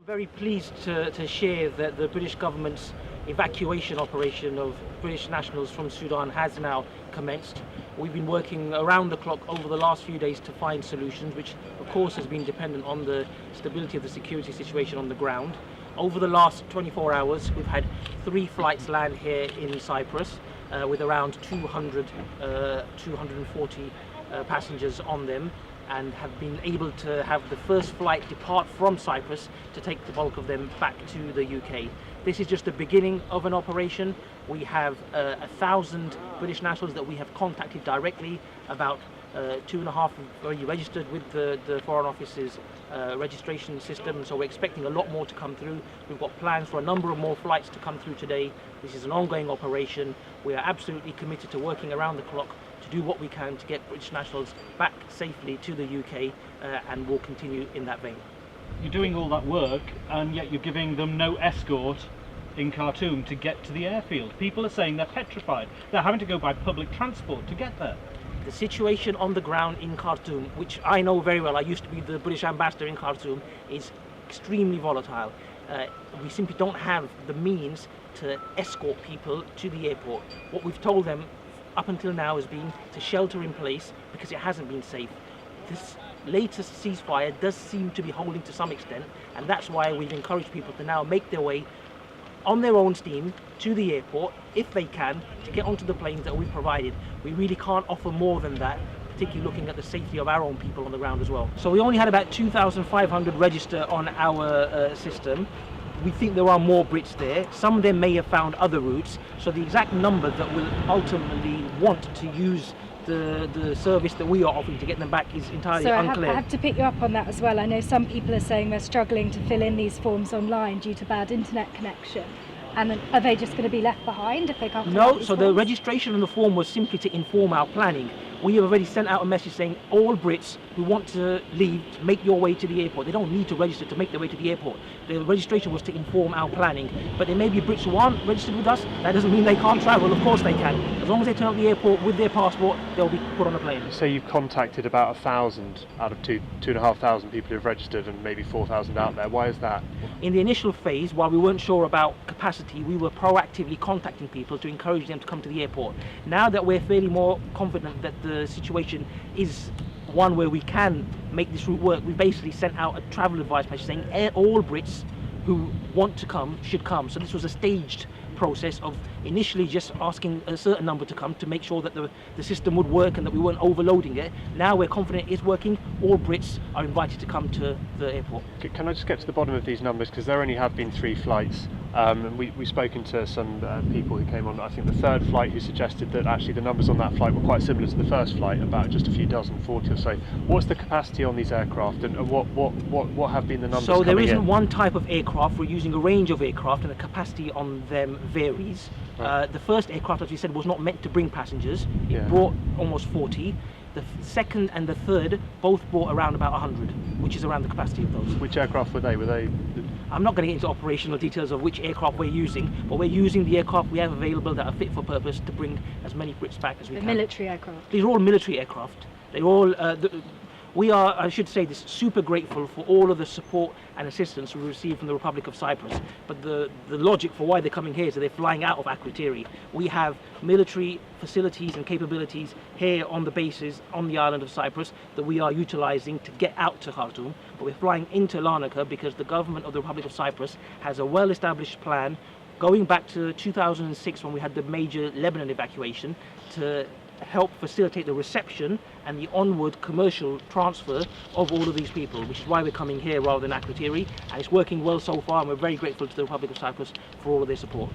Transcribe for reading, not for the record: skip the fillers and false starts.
Very pleased to share that the British government's evacuation operation of British nationals from Sudan has now commenced. We've been working around the clock over the last few days to find solutions, which of course has been dependent on the stability of the security situation on the ground. Over the last 24 hours, we've had 3 flights land here in Cyprus with around 240 passengers on them, and have been able to have the first flight depart from Cyprus to take the bulk of them back to the UK. This is just the beginning of an operation. We have 1,000 British nationals that we have contacted directly. About 2.5 have already registered with the Foreign Office's registration system, so we're expecting a lot more to come through. We've got plans for a number of more flights to come through today. This is an ongoing operation. We are absolutely committed to working around the clock to do what we can to get British nationals back safely to the UK, and we'll continue in that vein. You're doing all that work and yet you're giving them no escort in Khartoum to get to the airfield. People are saying they're petrified. They're having to go by public transport to get there. The situation on the ground in Khartoum, which I know very well, I used to be the British ambassador in Khartoum, is extremely volatile. We simply don't have the means to escort people to the airport. What we've told them up until now has been to shelter in place because it hasn't been safe. This latest ceasefire does seem to be holding to some extent, and that's why we've encouraged people to now make their way on their own steam to the airport, if they can, to get onto the planes that we've provided. We really can't offer more than that, particularly looking at the safety of our own people on the ground as well. So we only had about 2,500 register on our system. We think there are more Brits there. Some of them may have found other routes, so the exact number that will ultimately want to use the service that we are offering to get them back is entirely unclear. I have to pick you up on that as well. I know some people are saying they're struggling to fill in these forms online due to bad internet connection. And are they just going to be left behind if they can't fill out No, these so forms? the registration on the form was simply to inform our planning. We have already sent out a message saying all Brits who want to leave, make your way to the airport. They don't need to register to make their way to the airport. The registration was to inform our planning. But there may be Brits who aren't registered with us. That doesn't mean they can't travel. Of course they can. As long as they turn up the airport with their passport, they'll be put on a plane. So you've contacted about 1,000 out of 2,500 people who've registered, and maybe 4,000 out there. Why is that? In the initial phase, while we weren't sure about capacity, we were proactively contacting people to encourage them to come to the airport. Now that we're fairly more confident that the situation is one where we can make this route work, we basically sent out a travel advice message saying all Brits who want to come should come. So this was a staged process of initially just asking a certain number to come to make sure that the system would work and that we weren't overloading it. Now we're confident it's working. All Brits are invited to come to the airport. Can I just get to the bottom of these numbers, because there only have been 3 flights. We've spoken to some people who came on, I think the 3rd flight, who suggested that actually the numbers on that flight were quite similar to the 1st flight, about just a few dozen, 40 or so. What's the capacity on these aircraft, and what have been the numbers? So there isn't one type of aircraft. We're using a range of aircraft, and the capacity on them varies. Right. The first aircraft, as we said, was not meant to bring passengers. It brought almost 40. The second and the third both brought around about 100, which is around the capacity of those. Which aircraft were they? I'm not going to get into operational details of which aircraft we're using, but we're using the aircraft we have available that are fit for purpose to bring as many Brits back as we can. Military aircraft. These are all military aircraft. They're all. We are, I should say this, super grateful for all of the support and assistance we received from the Republic of Cyprus. But the logic for why they're coming here is that they're flying out of Akrotiri. We have military facilities and capabilities here on the bases on the island of Cyprus that we are utilising to get out to Khartoum. But we're flying into Larnaca because the government of the Republic of Cyprus has a well-established plan going back to 2006 when we had the major Lebanon evacuation to help facilitate the reception and the onward commercial transfer of all of these people, which is why we're coming here rather than Akrotiri, and it's working well so far, and we're very grateful to the Republic of Cyprus for all of their support.